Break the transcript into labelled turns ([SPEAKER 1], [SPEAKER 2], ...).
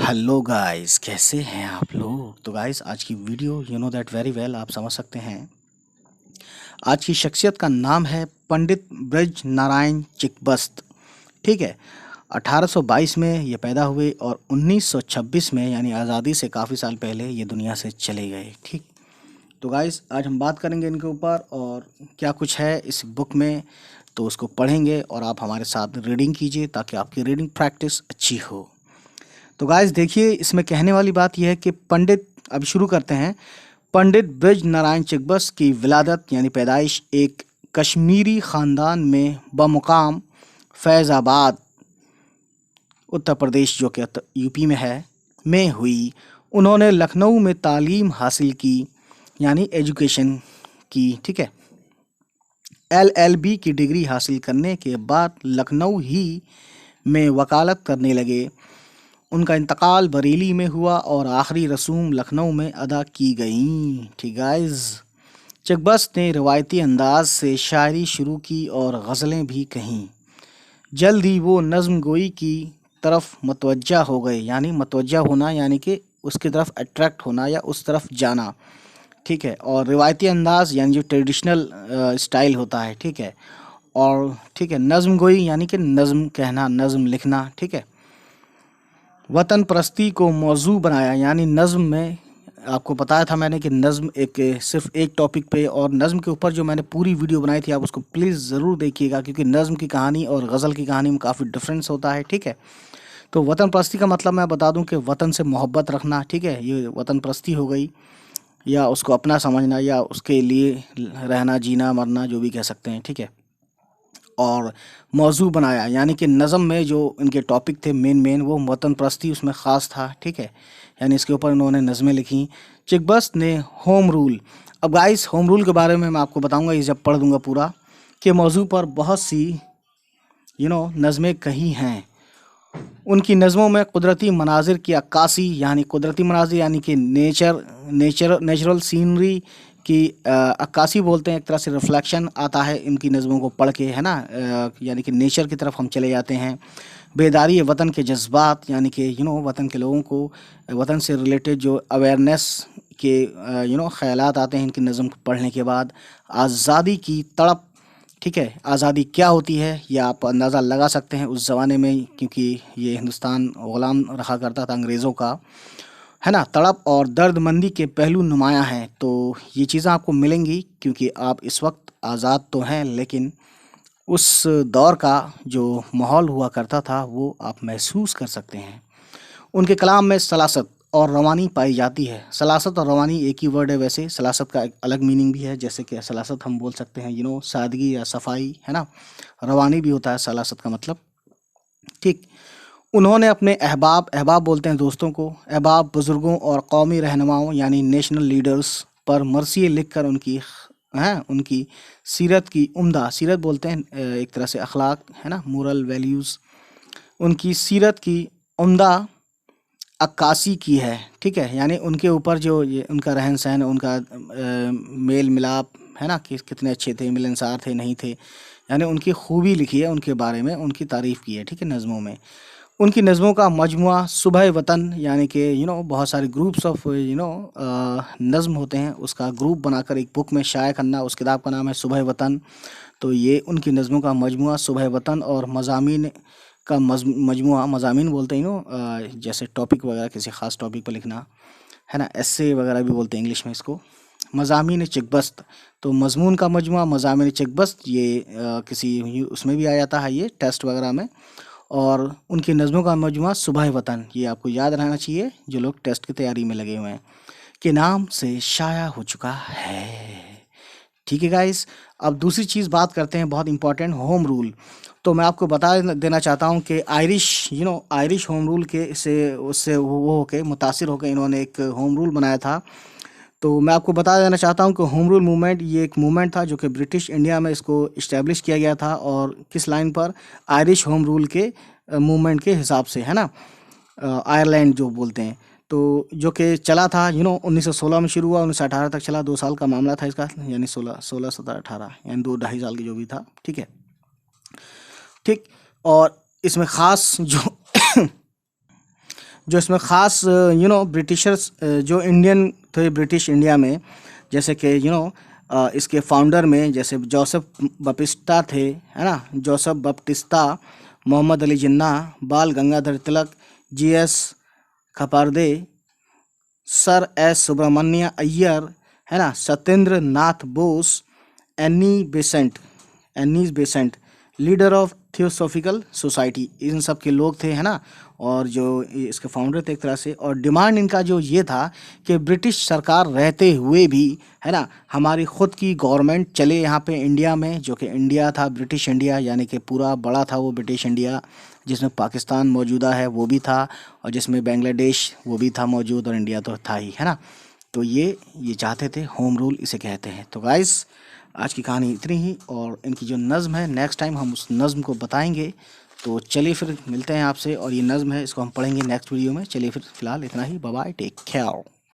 [SPEAKER 1] Hello guys, कैसे हैं आप लोग। तो गाइस, आज की video you know that very well, आप समझ सकते हैं। आज की शख्सियत का नाम है पंडित ब्रज नारायण चिकबस्त। ठीक है। 1822 में ये पैदा हुए और 1926 में यानी आज़ादी से काफ़ी साल पहले ये दुनिया से चले गए। ठीक। तो गाइस, आज हम बात करेंगे इनके ऊपर और क्या कुछ है इस बुक में, तो उसको पढ़ेंगे और आप हमारे साथ रीडिंग कीजिए ताकि आपकी रीडिंग प्रैक्टिस अच्छी हो। तो गाइस देखिए, इसमें कहने वाली बात यह है कि पंडित, अभी शुरू करते हैं। पंडित ब्रज नारायण चिकबस्त की विलादत यानी पैदाइश एक कश्मीरी ख़ानदान में बमुकाम फैज़ाबाद, उत्तर प्रदेश जो कि यूपी में है, में हुई। उन्होंने लखनऊ में तालीम हासिल की यानी एजुकेशन की। ठीक है। एलएलबी की डिग्री हासिल करने के बाद लखनऊ ही में वकालत करने लगे। उनका इंतकाल बरेली में हुआ और आखिरी रसूम लखनऊ में अदा की गईं। ठीक गाइस, चिकबस्त ने रवायती अंदाज से शायरी शुरू की और गज़लें भी कहीं। जल्द ही वो नज़्म गोई की तरफ मतवज्जा हो गए, यानी मतवज्जा होना यानी कि उसकी तरफ अट्रैक्ट होना या उस तरफ जाना। ठीक है। और रिवायती अंदाज यानी जो ट्रेडिशनल स्टाइल होता है। ठीक है। और ठीक है, नज़्म गोई यानी कि नज़्म कहना, नज़्म लिखना। ठीक है। वतन परस्ती को मौजू बनाया यानी नज़्म में आपको बताया था मैंने कि नज़्म एक सिर्फ एक टॉपिक पे, और नज़्म के ऊपर जो मैंने पूरी वीडियो बनाई थी आप उसको प्लीज़ ज़रूर देखिएगा, क्योंकि नज़्म की कहानी और गज़ल की कहानी में काफ़ी डिफरेंस होता है। ठीक है। तो वतन परस्ती का मतलब मैं बता दूं कि वतन से मोहब्बत रखना। ठीक है, ये वतन परस्ती हो गई, या उसको अपना समझना, या उसके लिए रहना, जीना, मरना, जो भी कह सकते हैं। ठीक है। और मौजू बनाया यानी कि नज़म में जो इनके टॉपिक थे मेन वो वतन परस्ती उसमें ख़ास था। ठीक है। यानी इसके ऊपर इन्होंने नज़में लिखी। चिकबस्त ने होम रूल, अब गाइस होम रूल के बारे में मैं आपको बताऊंगा ये जब पढ़ दूंगा पूरा, के मौजू पर बहुत सी नज़में कही हैं। उनकी नज़मों में कुदरती मनाजिर की अक्कासी, यानी कुदरती मनाजिर यानी कि नेचुरल सीनरी की अक्कासी बोलते हैं। एक तरह से रिफ्लेक्शन आता है इनकी नज़मों को पढ़ के, है ना। यानी कि नेचर की तरफ हम चले जाते हैं। बेदारी वतन के जज्बात यानी कि वतन के लोगों को वतन से रिलेटेड जो अवेयरनेस के ख़यालात आते हैं इनकी नज़म को पढ़ने के बाद। आज़ादी की तड़प। ठीक है। आज़ादी क्या होती है ये आप अंदाज़ा लगा सकते हैं उस ज़माने में, क्योंकि ये हिंदुस्तान ग़ुलाम रहा करता था अंग्रेज़ों का, है ना। तड़प और दर्दमंदी के पहलू नुमायाँ हैं। तो ये चीज़ें आपको मिलेंगी क्योंकि आप इस वक्त आज़ाद तो हैं, लेकिन उस दौर का जो माहौल हुआ करता था वो आप महसूस कर सकते हैं। उनके कलाम में सलासत और रवानी पाई जाती है। सलासत और रवानी एक ही वर्ड है, वैसे सलासत का एक अलग मीनिंग भी है, जैसे कि सलासत हम बोल सकते हैं सादगी या सफाई, है ना। रवानी भी होता है सलासत का मतलब। ठीक। उन्होंने अपने अहबाब, अहबाब बोलते हैं दोस्तों को, अहबाब, बुज़ुर्गों और कौमी रहनुमाओं यानी नेशनल लीडर्स पर मरसिए लिख कर उनकी सीरत की उम्दा, सीरत बोलते हैं एक तरह से अखलाक, है ना, मोरल वैल्यूज़, उनकी सीरत की उम्दा अक्कासी की है। ठीक है। यानी उनके ऊपर जो ये उनका रहन सहन, उनका मेल मिलाप, है ना, कि कितने अच्छे थे, मिलनसार थे, नहीं थे, यानी उनकी खूबी लिखी है, उनके बारे में उनकी तारीफ़ की है। ठीक है, नज़मों में। उनकी नज़मों का मजमुआ सुबह वतन यानी कि बहुत सारे ग्रुप्स ऑफ नज़म होते हैं, उसका ग्रुप बनाकर एक बुक में शाया करना। उस किताब का नाम है सुबह वतन। तो ये उनकी नज़मों का मजमुआ सुबह वतन, और मज़ामीन का मजमुआ, मज़ामीन बोलते हैं जैसे टॉपिक वगैरह, किसी ख़ास टॉपिक पर लिखना, है ना, एस्से वगैरह भी बोलते हैं इंग्लिश में इसको। मज़ामीन चिकबस्त, तो मज़मून का मजमुआ मज़ामीन चिकबस्त, ये किसी उसमें भी आ जाता है ये टेस्ट वगैरह में। और उनकी नज़मों का मजमुआ सुबह वतन, ये आपको याद रहना चाहिए जो लोग टेस्ट की तैयारी में लगे हुए हैं, के नाम से शाया हो चुका है। ठीक है गाइस, अब दूसरी चीज़ बात करते हैं, बहुत इंपॉर्टेंट, होम रूल। तो मैं आपको बता देना चाहता हूँ कि आयरिश होम रूल के से उससे वो होके मुतासिर होकर इन्होंने एक होम रूल बनाया था। तो मैं आपको बता देना चाहता हूँ कि होम रूल मूवमेंट ये एक मूवमेंट था जो कि ब्रिटिश इंडिया में इसको इस्टेब्लिश किया गया था, और किस लाइन पर, आयरिश होम रूल के मूवमेंट के हिसाब से, है ना। आयरलैंड जो बोलते हैं, तो जो कि चला था 1916 में शुरू हुआ, 1918 तक चला, 2 साल का मामला था इसका, यानी 16 17 18 यानी 2 ढाई साल की जो भी था। ठीक है। ठीक। और इसमें ख़ास जो जो इसमें ख़ास ब्रिटिशर्स जो इंडियन थे ब्रिटिश इंडिया में, जैसे कि इसके फाउंडर में जैसे जोसेफ बपिस्टा थे, है ना, जोसेफ बपटिस्टा, मोहम्मद अली जिन्ना, बाल गंगाधर तिलक, जीएस खपारदे, सर एस सुब्रमण्य अय्यर, है ना, Satyendra Nath Bose, Annie Besant, leader of theosophical society, इन सब के लोग थे, है ना। और जो इसके फाउंडर थे एक तरह से, और डिमांड इनका जो ये था कि ब्रिटिश सरकार रहते हुए भी, है ना, हमारी ख़ुद की गवर्नमेंट चले यहाँ पे इंडिया में, जो कि इंडिया था ब्रिटिश इंडिया, यानी कि पूरा बड़ा था वो ब्रिटिश इंडिया, जिसमें पाकिस्तान मौजूदा है वो भी था, और जिसमें बांग्लादेश वो भी था मौजूद, और इंडिया तो था ही, है ना। तो ये चाहते थे, होम रूल इसे कहते हैं। तो गाइस आज की कहानी इतनी ही, और इनकी जो नज़्म है नेक्स्ट टाइम हम उस नज़्म को बताएंगे। तो चलिए फिर मिलते हैं आपसे, और ये नज़्म है इसको हम पढ़ेंगे नेक्स्ट वीडियो में। चलिए फिर फ़िलहाल इतना ही, बाय बाय, टेक केयर।